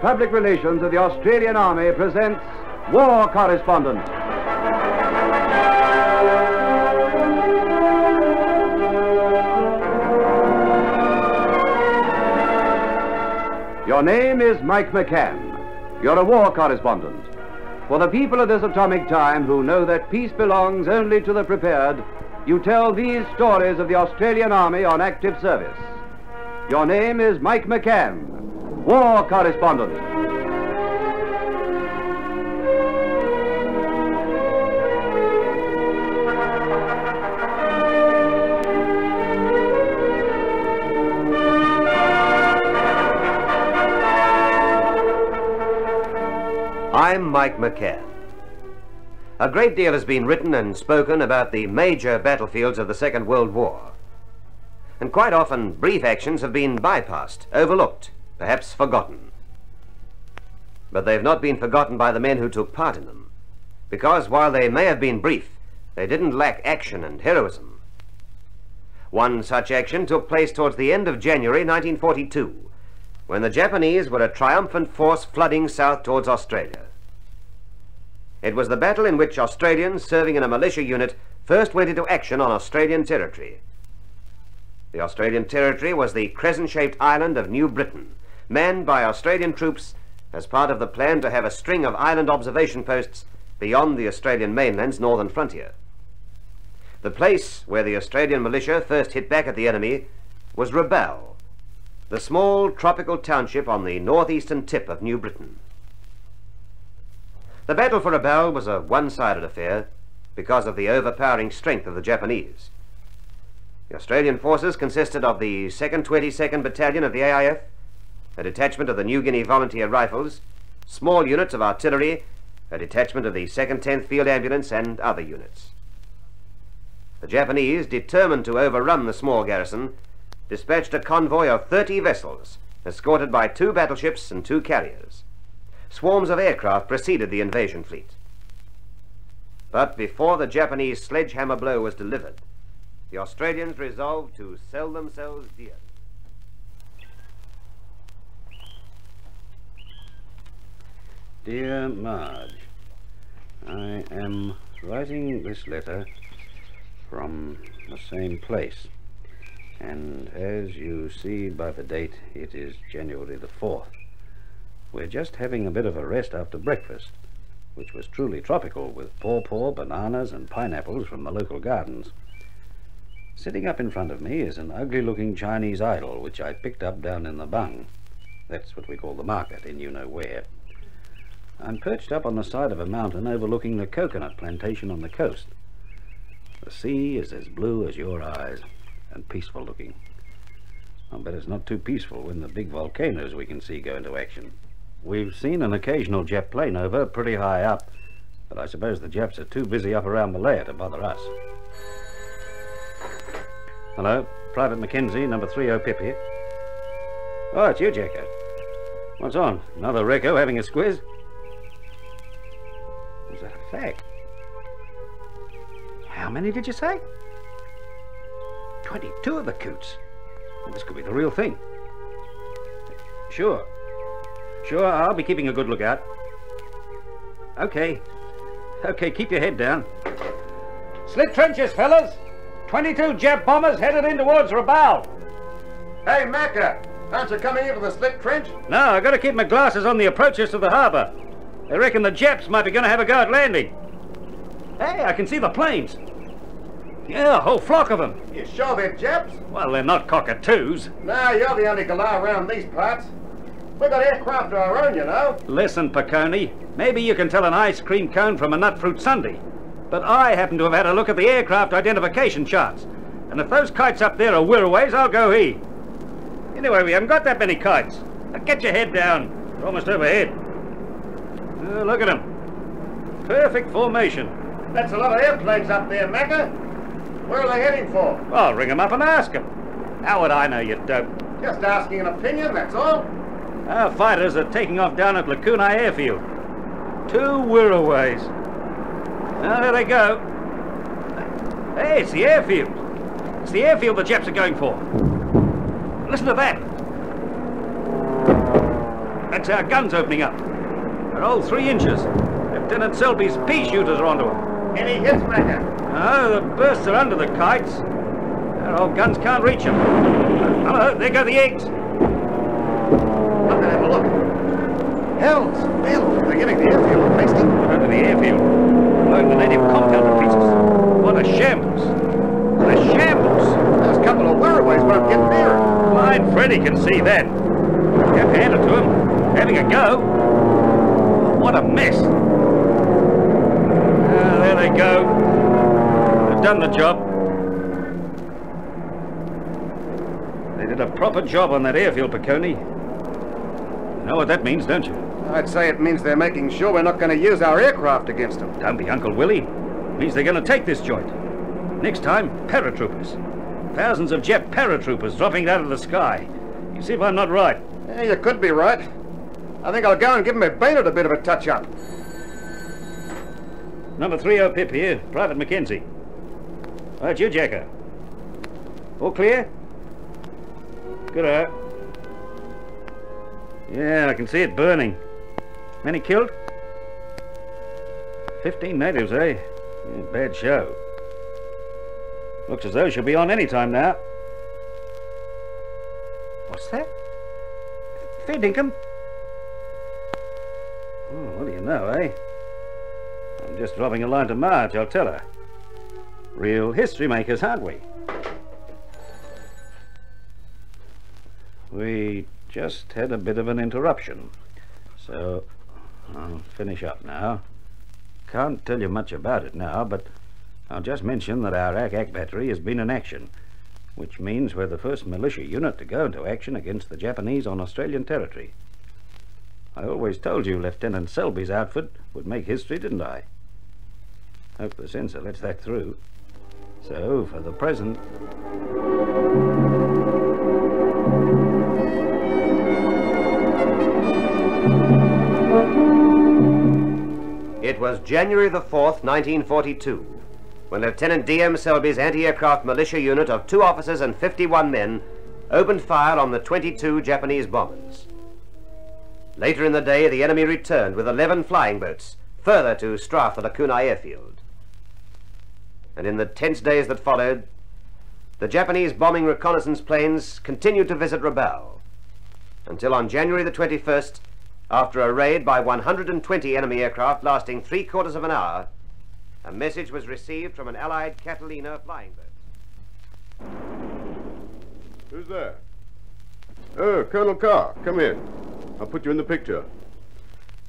Public Relations of the Australian Army presents War Correspondent. Your name is Mike McCann. You're a war correspondent. For the people of this atomic time who know that peace belongs only to the prepared, you tell these stories of the Australian Army on active service. Your name is Mike McCann, war correspondent. I'm Mike McCann. A great deal has been written and spoken about the major battlefields of the Second World War. And quite often, brief actions have been bypassed, overlooked, perhaps forgotten. But they've not been forgotten by the men who took part in them, because while they may have been brief, they didn't lack action and heroism. One such action took place towards the end of January 1942, when the Japanese were a triumphant force flooding south towards Australia. It was the battle in which Australians serving in a militia unit first went into action on Australian territory. The Australian territory was the crescent-shaped island of New Britain, manned by Australian troops as part of the plan to have a string of island observation posts beyond the Australian mainland's northern frontier. The place where the Australian militia first hit back at the enemy was Rabaul, the small tropical township on the northeastern tip of New Britain. The battle for Rabaul was a one-sided affair because of the overpowering strength of the Japanese. The Australian forces consisted of the 2nd 22nd Battalion of the AIF, a detachment of the New Guinea Volunteer Rifles, small units of artillery, a detachment of the 2nd 10th Field Ambulance, and other units. The Japanese, determined to overrun the small garrison, dispatched a convoy of 30 vessels, escorted by 2 battleships and 2 carriers. Swarms of aircraft preceded the invasion fleet. But before the Japanese sledgehammer blow was delivered, the Australians resolved to sell themselves dear. Dear Marge, I am writing this letter from the same place. And as you see by the date, it is January the 4th. We're just having a bit of a rest after breakfast, which was truly tropical, with pawpaw, bananas, and pineapples from the local gardens. Sitting up in front of me is an ugly-looking Chinese idol, which I picked up down in the bung. That's what we call the market, in you-know-where. I'm perched up on the side of a mountain overlooking the coconut plantation on the coast. The sea is as blue as your eyes, and peaceful looking. I'll bet it's not too peaceful when the big volcanoes we can see go into action. We've seen an occasional Jap plane over pretty high up, but I suppose the Japs are too busy up around Malaya to bother us. Hello, Private Mackenzie, number 30 Pip here. Oh, it's you, Jacko. What's on? Another Reco having a squiz? Was that a fact? How many did you say? 22 of the coots. Well, this could be the real thing. Sure, I'll be keeping a good lookout. Okay, keep your head down. Slit trenches, fellas. 22 Jap bombers headed in towards Rabaul. Hey, Macca, aren't you coming into the slit trench? No, I gotta keep my glasses on the approaches to the harbour. They reckon the Japs might be gonna have a go at landing. Hey, I can see the planes. Yeah, a whole flock of them. You sure they're Japs? Well, they're not cockatoos. No, you're the only galah around these parts. We've got aircraft of our own, you know. Listen, Piccone, maybe you can tell an ice cream cone from a nut fruit sundae, but I happen to have had a look at the aircraft identification charts, and if those kites up there are Wirraways, I'll go he. Anyway, we haven't got that many kites. Now get your head down. They're almost overhead. Look at them. Perfect formation. That's a lot of airplanes up there, Macca. Where are they heading for? I'll ring them up and ask them. How would I know, you dope? Just asking an opinion, that's all. Our fighters are taking off down at Lakunai Airfield. 2 Wirraways. Now, there they go. Hey, it's the airfield. It's the airfield the Japs are going for. Listen to that. That's our guns opening up. They're all 3 inches. Lieutenant Selby's pea shooters are onto them. Any hits, Macker? No, the bursts are under the kites. Our old guns can't reach them. Hello, there go the eggs. Come and have a look. Hells, Bill, they're giving the airfield a pasting. Under the airfield. Blowing the native compound to pieces. What a shambles. What a shambles. There's a couple of whereaways won't get near it. Blind Freddy can see that. You have to hand it to him. Having a go. What a mess. Ah, there they go. They've done the job. They did a proper job on that airfield, Piccone. You know what that means, don't you? I'd say it means they're making sure we're not going to use our aircraft against them. Don't be Uncle Willie. It means they're going to take this joint. Next time, paratroopers. Thousands of jet paratroopers dropping out of the sky. You see if I'm not right. Yeah, you could be right. I think I'll go and give my bayonet a bit of a touch-up. Number 30 Pip here, Private Mackenzie. Right, you, Jacko. All clear? Good. Yeah, I can see it burning. Many killed? 15 natives, eh? Yeah, bad show. Looks as though she'll be on any time now. What's that? Fair dinkum. Oh, what do you know, eh? I'm just dropping a line to Marge, I'll tell her. Real history makers, aren't we? We just had a bit of an interruption, so I'll finish up now. Can't tell you much about it now, but I'll just mention that our Ack battery has been in action, which means we're the first militia unit to go into action against the Japanese on Australian territory. I always told you Lieutenant Selby's outfit would make history, didn't I? Hope the censor lets that through. So, for the present... It was January the 4th, 1942, when Lieutenant D.M. Selby's anti-aircraft militia unit of 2 officers and 51 men opened fire on the 22 Japanese bombers. Later in the day, the enemy returned with 11 flying boats, further to strafe the Lakunai airfield. And in the tense days that followed, the Japanese bombing reconnaissance planes continued to visit Rabaul, until on January the 21st, after a raid by 120 enemy aircraft lasting 3/4 of an hour, a message was received from an Allied Catalina flying boat. Who's there? Oh, Colonel Carr, come in. I'll put you in the picture.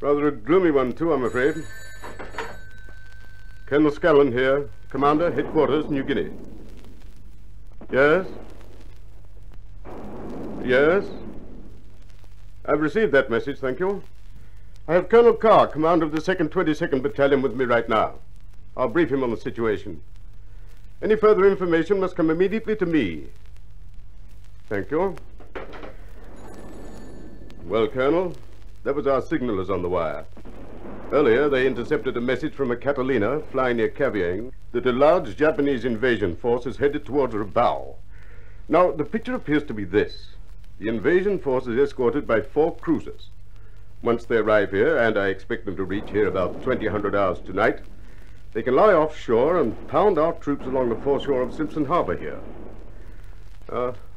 Rather a gloomy one, too, I'm afraid. Colonel Scanlon here, Commander, Headquarters, New Guinea. Yes? Yes? I've received that message, thank you. I have Colonel Carr, Commander of the 2nd 22nd Battalion, with me right now. I'll brief him on the situation. Any further information must come immediately to me. Thank you. Well, Colonel, that was our signalers on the wire. Earlier, they intercepted a message from a Catalina flying near Kavieng that a large Japanese invasion force is headed towards Rabaul. Now, the picture appears to be this. The invasion force is escorted by 4 cruisers. Once they arrive here, and I expect them to reach here about 2000 hours tonight, they can lie offshore and pound our troops along the foreshore of Simpson Harbor here.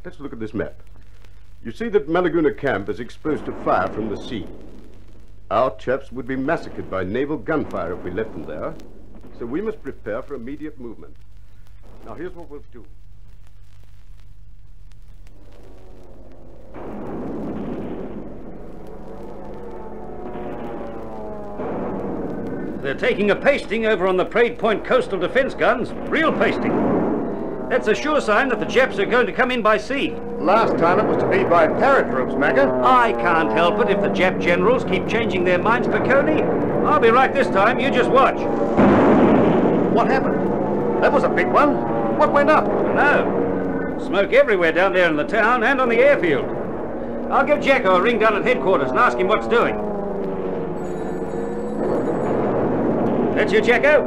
Let's look at this map. You see that Malaguna Camp is exposed to fire from the sea. Our chaps would be massacred by naval gunfire if we left them there, so we must prepare for immediate movement. Now, here's what we'll do. They're taking a pasting over on the Parade Point coastal defense guns. Real pasting. That's a sure sign that the Japs are going to come in by sea. Last time it was to be by paratroops, Macker. I can't help it if the Jap generals keep changing their minds, Piccone. I'll be right this time, you just watch. What happened? That was a big one. What went up? No. Smoke everywhere down there in the town and on the airfield. I'll give Jacko a ring down at headquarters and ask him what's doing. That's you, Jacko?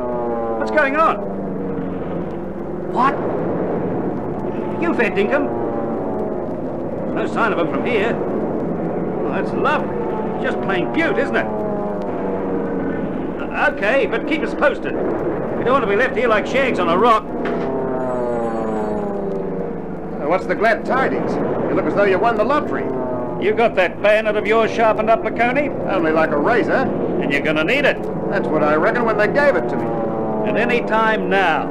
What's going on? What? You fed dinkum? No sign of him from here. Oh, that's lovely. Just plain beaut, isn't it? Okay, but keep us posted. We don't want to be left here like shags on a rock. What's the glad tidings? You look as though you won the lottery. You got that bayonet of yours sharpened up, McConey? Only like a razor. And you're gonna need it. That's what I reckon when they gave it to me. At any time now.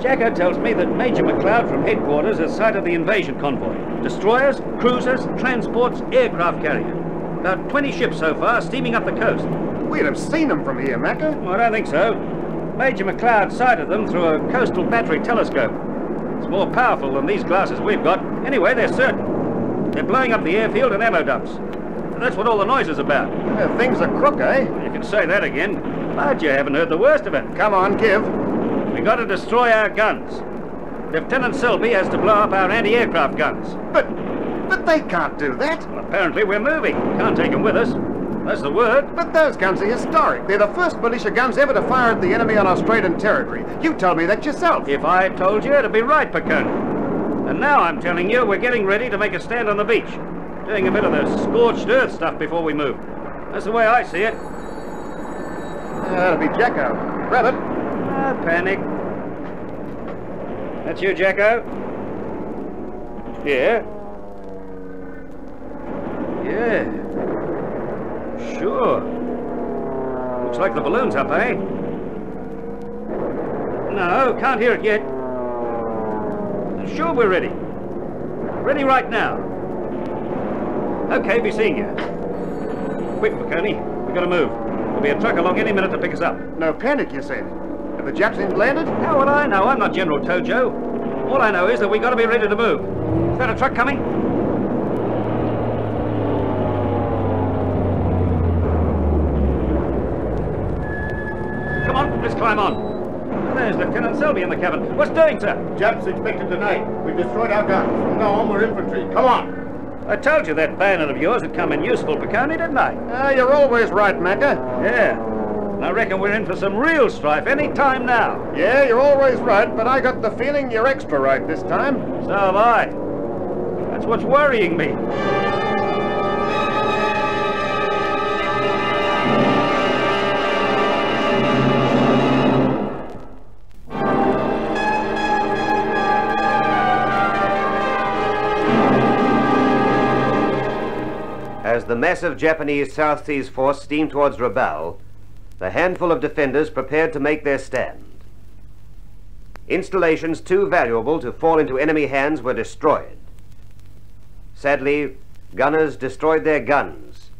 Jacko tells me that Major McLeod from headquarters has sighted the invasion convoy. Destroyers, cruisers, transports, aircraft carrier. About 20 ships so far, steaming up the coast. We'd have seen them from here, Macca. Well, I don't think so. Major McLeod sighted them through a coastal battery telescope. It's more powerful than these glasses we've got. Anyway, they're certain. They're blowing up the airfield and ammo dumps. That's what all the noise is about. Things are crook, eh? You can say that again, but you haven't heard the worst of it. Come on, give. We got to destroy our guns. Lieutenant Selby has to blow up our anti-aircraft guns. But they can't do that. Well, apparently we're moving. Can't take them with us. That's the word. But those guns are historic. They're the first militia guns ever to fire at the enemy on Australian territory. You told me that yourself. If I told you, it'd be right, Piccone. And now I'm telling you, we're getting ready to make a stand on the beach. Doing a bit of the scorched earth stuff before we move. That's the way I see it. That'll be Jacko. Grab it. Ah, panic. That's you, Jacko? Yeah. Yeah. Sure. Looks like the balloon's up, eh? No, can't hear it yet. Sure we're ready. Ready right now. Okay, be seeing you. Quick, McConey. We gotta move. There'll be a truck along any minute to pick us up. No panic, you said. Have the Japs landed? How would I know? I'm not General Tojo. All I know is that we gotta be ready to move. Is that a truck coming? Come on, let's climb on. There's Lieutenant Selby in the cabin. What's doing, sir? Japs expected tonight. We've destroyed our guns. From now on, we're infantry. Come on. I told you that bayonet of yours would come in useful, Piccone, didn't I? You're always right, Macca. Yeah. And I reckon we're in for some real strife any time now. Yeah, you're always right, but I got the feeling you're extra right this time. So have I. That's what's worrying me. As the massive Japanese South Seas force steamed towards Rabaul, the handful of defenders prepared to make their stand. Installations too valuable to fall into enemy hands were destroyed. Sadly, gunners destroyed their guns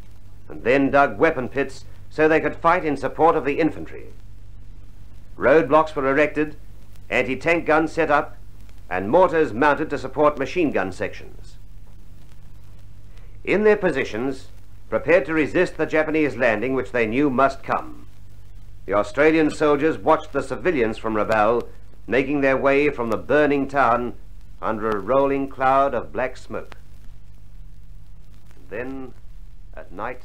and then dug weapon pits so they could fight in support of the infantry. Roadblocks were erected, anti-tank guns set up, and mortars mounted to support machine gun sections. In their positions, prepared to resist the Japanese landing which they knew must come, the Australian soldiers watched the civilians from Rabaul making their way from the burning town under a rolling cloud of black smoke. And then, at night,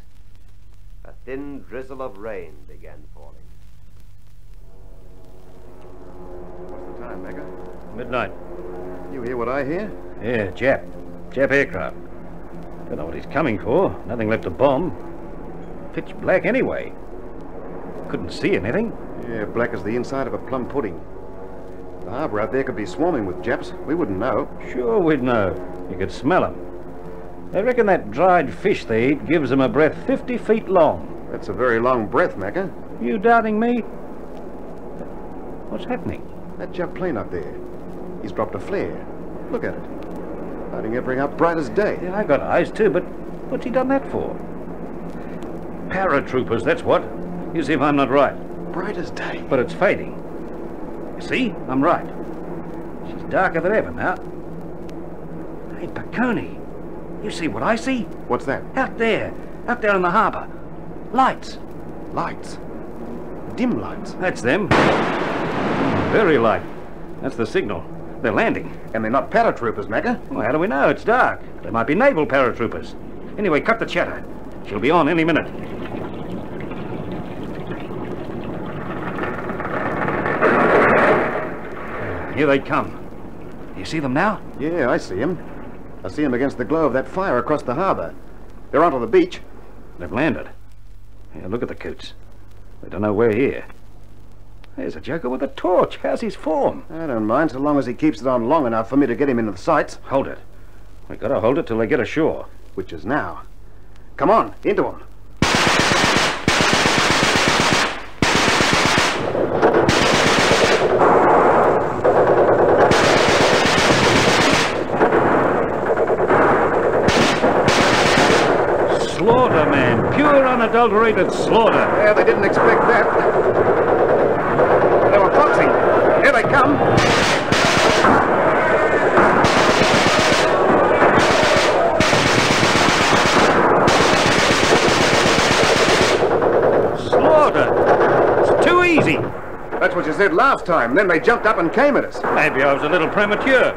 a thin drizzle of rain began falling. What's the time, Macca? Midnight. You hear what I hear? Yeah, Jap aircraft. Don't know what he's coming for. Nothing left to bomb. Pitch black anyway. Couldn't see anything. Yeah, black as the inside of a plum pudding. The harbour out there could be swarming with Japs. We wouldn't know. Sure we'd know. You could smell them. They reckon that dried fish they eat gives them a breath 50 feet long. That's a very long breath, Macca. You doubting me? What's happening? That Jap plane up there. He's dropped a flare. Look at it. Lighting everything up bright as day. Yeah, I got eyes too, but what's he done that for? Paratroopers, that's what. You see if I'm not right. Bright as day. But it's fading. You see? I'm right. She's darker than ever now. Hey, Piccone, you see what I see? What's that? Out there in the harbour. Lights. Lights. Dim lights. That's them. Very light. That's the signal. They're landing. And they're not paratroopers, Macca. Well, how do we know? It's dark. They might be naval paratroopers. Anyway, cut the chatter. She'll be on any minute. Here they come. Do you see them now? Yeah, I see them. I see them against the glow of that fire across the harbour. They're onto the beach. They've landed. Yeah, look at the coots. They don't know we're here. There's a joker with a torch. How's his form? I don't mind, so long as he keeps it on long enough for me to get him into the sights. Hold it. We gotta hold it till they get ashore. Which is now. Come on, into him. Slaughter, man. Pure, unadulterated slaughter. Yeah, they didn't expect that. They were foxing. Here they come. Slaughter. It's too easy. That's what you said last time. Then they jumped up and came at us. Maybe I was a little premature.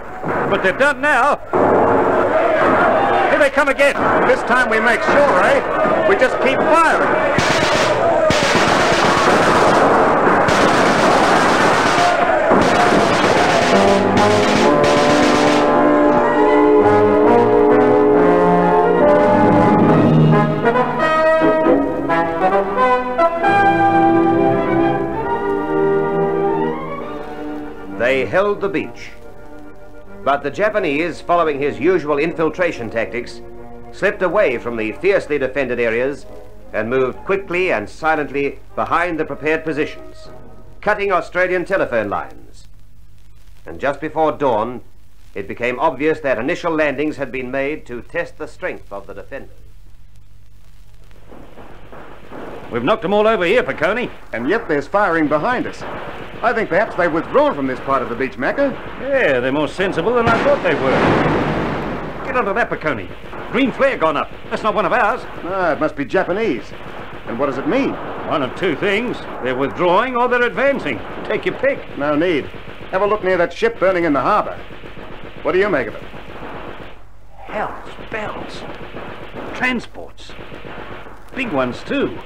But they're done now. Here they come again. This time we make sure, eh? We just keep firing. They held the beach. But the Japanese, following his usual infiltration tactics, slipped away from the fiercely defended areas and moved quickly and silently behind the prepared positions, cutting Australian telephone lines. And just before dawn, it became obvious that initial landings had been made to test the strength of the defenders. We've knocked them all over here, Piccone. And yet there's firing behind us. I think perhaps they've withdrawn from this part of the beach, Macca. Yeah, they're more sensible than I thought they were. Get onto that, Piccone. Green flare gone up. That's not one of ours. Ah, it must be Japanese. And what does it mean? One of two things. They're withdrawing or they're advancing. Take your pick. No need. Have a look near that ship burning in the harbor. What do you make of it? Hell's bells. Transports. Big ones, too.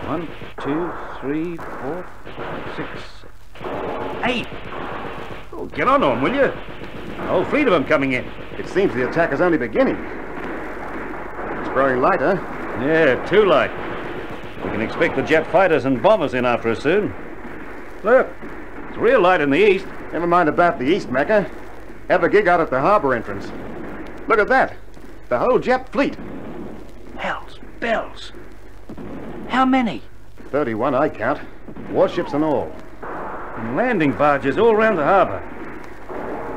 1, 2, 3, 4, 6, 8. Oh, get on them, will you? A whole fleet of them coming in. It seems the attack is only beginning. It's growing lighter. Yeah, too light. We can expect the jet fighters and bombers in after us soon. Look, it's real light in the east. Never mind about the east, Macca. Have a gig out at the harbor entrance. Look at that. The whole Jap fleet. Hell's bells. How many? 31, I count. Warships and all. And landing barges all round the harbor.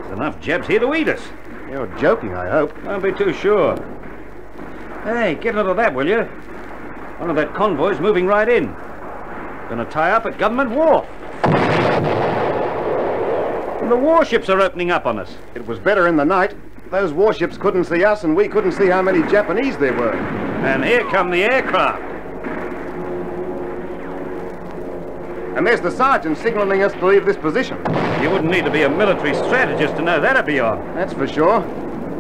There's enough Japs here to eat us. You're joking, I hope. Don't be too sure. Hey, get onto that, will you? One of that convoy's moving right in. Gonna tie up at Government Wharf. And the warships are opening up on us. It was better in the night. Those warships couldn't see us, and we couldn't see how many Japanese there were. And here come the aircraft. And there's the sergeant signaling us to leave this position. You wouldn't need to be a military strategist to know that'd be on. That's for sure.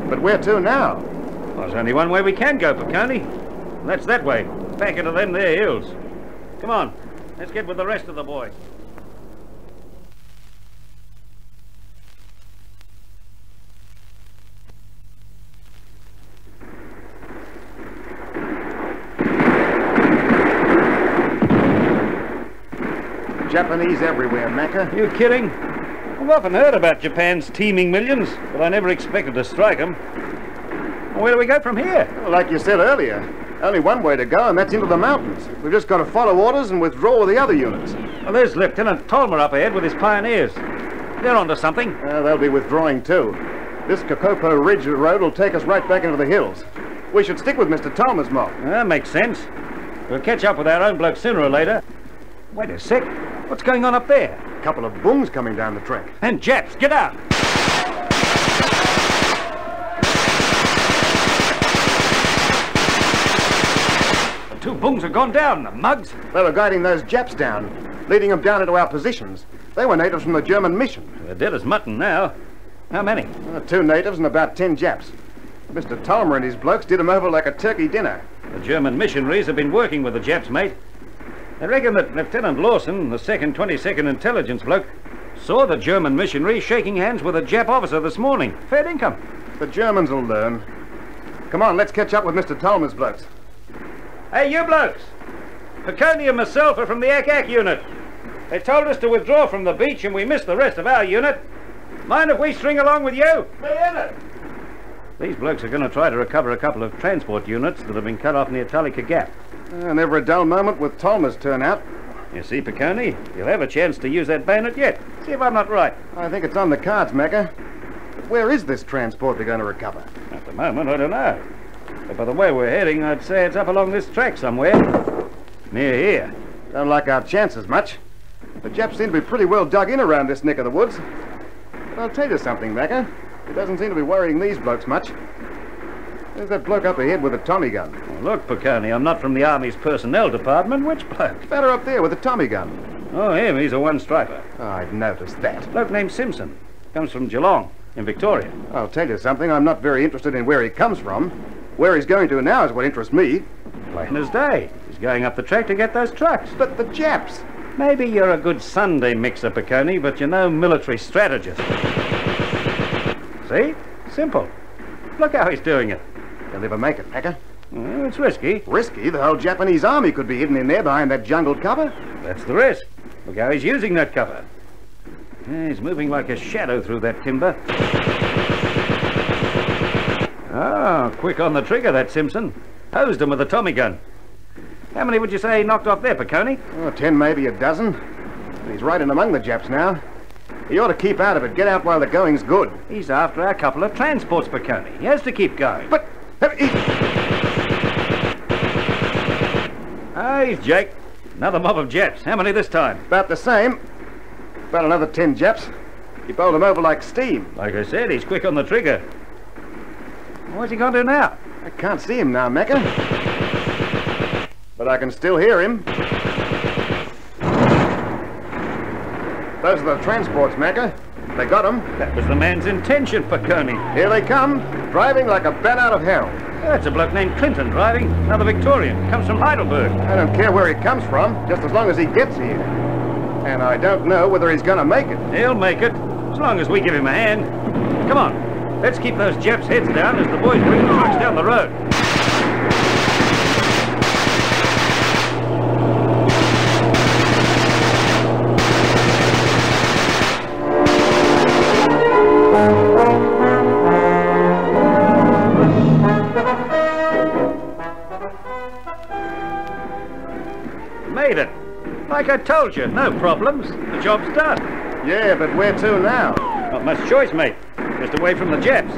But where to now? Well, there's only one way we can go, Piccone. And that's that way, back into them there hills. Come on, let's get with the rest of the boys. Japanese everywhere, Macca. You kidding? I've often heard about Japan's teeming millions, but I never expected to strike them. Where do we go from here? Well, like you said earlier, only one way to go, and that's into the mountains. We've just got to follow orders and withdraw with the other units. Well, there's Lieutenant Tolmer up ahead with his pioneers. They're onto something. They'll be withdrawing too. This Kokopo Ridge road will take us right back into the hills. We should stick with Mr. Tolmer's mob. That makes sense. We'll catch up with our own bloke sooner or later. Wait a sec. What's going on up there? A couple of booms coming down the track. And Japs, get out! The two booms have gone down, the mugs. They were guiding those Japs down, leading them down into our positions. They were natives from the German mission. They're dead as mutton now. How many? 2 natives and about 10 Japs. Mr. Tolmer and his blokes did them over like a turkey dinner. The German missionaries have been working with the Japs, mate. They reckon that Lieutenant Lawson, the 2nd 22nd Intelligence bloke, saw the German missionary shaking hands with a Jap officer this morning. Fair income. The Germans will learn. Come on, let's catch up with Mr. Tolmer's blokes. Hey, you blokes! Piccone and myself are from the Ack unit. They told us to withdraw from the beach and we missed the rest of our unit. Mind if we string along with you? Be in it. These blokes are going to try to recover a couple of transport units that have been cut off near Tullica Gap. Never a dull moment with Tolmer's turnout. You see, Piccone, you'll have a chance to use that bayonet yet. See if I'm not right. I think it's on the cards, Macca. But where is this transport they're going to recover? At the moment, I don't know. But by the way we're heading, I'd say it's up along this track somewhere. Near here. Don't like our chances much. The Japs seem to be pretty well dug in around this neck of the woods. But I'll tell you something, Macca. It doesn't seem to be worrying these blokes much. There's that bloke up ahead with a Tommy gun. Well, look, Piccone, I'm not from the Army's personnel department. Which bloke? Better up there with a Tommy gun. Oh, him. He's a one-striper. Oh, I've noticed that. Bloke named Simpson. Comes from Geelong, in Victoria. I'll tell you something. I'm not very interested in where he comes from. Where he's going to now is what interests me. Plain as day. He's going up the track to get those trucks. But the Japs. Maybe you're a good Sunday mixer, Piccone, but you're no military strategist. See? Simple. Look how he's doing it. They'll never make it, Macca. Well, it's risky. Risky? The whole Japanese army could be hidden in there behind that jungle cover. That's the risk. Look how he's using that cover. Yeah, he's moving like a shadow through that timber. Oh, quick on the trigger, that Simpson. Hosed him with a Tommy gun. How many would you say he knocked off there, Piccone? Oh, 10, maybe a dozen. He's right in among the Japs now. He ought to keep out of it. Get out while the going's good. He's after a couple of transports, Piccone. He has to keep going. But... Ah, he's Jake. Another mob of Japs. How many this time? About the same. About another 10 Japs. He bowled them over like steam. Like I said, he's quick on the trigger. What's he going to do now? I can't see him now, Macca. But I can still hear him. Those are the transports, Macca. They got them. That was the man's intention, Piccone. Here they come, driving like a bat out of hell. That's a bloke named Clinton driving. Another Victorian. Comes from Heidelberg. I don't care where he comes from, just as long as he gets here. And I don't know whether he's going to make it. He'll make it, as long as we give him a hand. Come on, let's keep those Japs' heads down as the boys bring the trucks down the road. Made it. Like I told you, no problems. The job's done. Yeah, but where to now? Not much choice, mate. Just away from the Japs.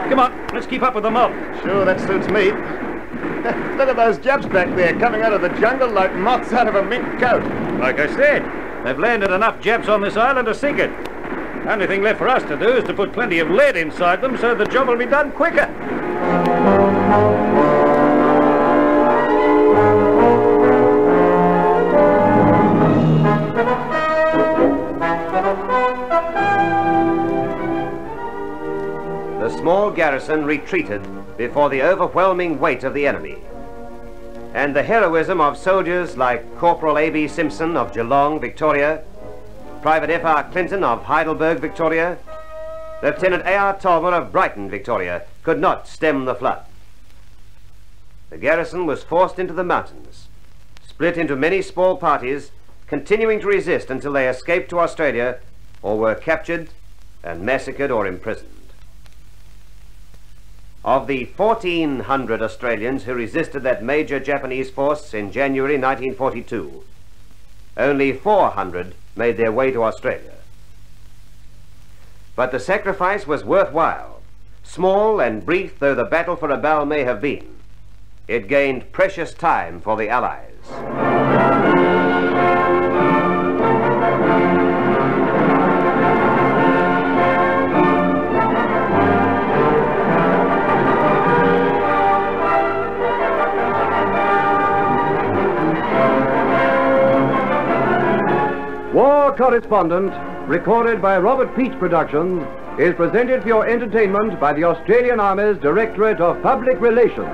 Come on, let's keep up with the mob. Sure, that suits me. Look at those Japs back there coming out of the jungle like moths out of a mink coat. Like I said, they've landed enough Japs on this island to sink it. The only thing left for us to do is to put plenty of lead inside them so the job will be done quicker. The small garrison retreated before the overwhelming weight of the enemy. And the heroism of soldiers like Corporal A.B. Simpson of Geelong, Victoria, Private F.R. Clinton of Heidelberg, Victoria, Lieutenant A.R. Tolmer of Brighton, Victoria, could not stem the flood. The garrison was forced into the mountains, split into many small parties, continuing to resist until they escaped to Australia or were captured and massacred or imprisoned. Of the 1,400 Australians who resisted that major Japanese force in January 1942, only 400 made their way to Australia. But the sacrifice was worthwhile. Small and brief though the battle for Rabaul may have been, it gained precious time for the Allies. War Correspondent, recorded by Robert Peach Productions, is presented for your entertainment by the Australian Army's Directorate of Public Relations.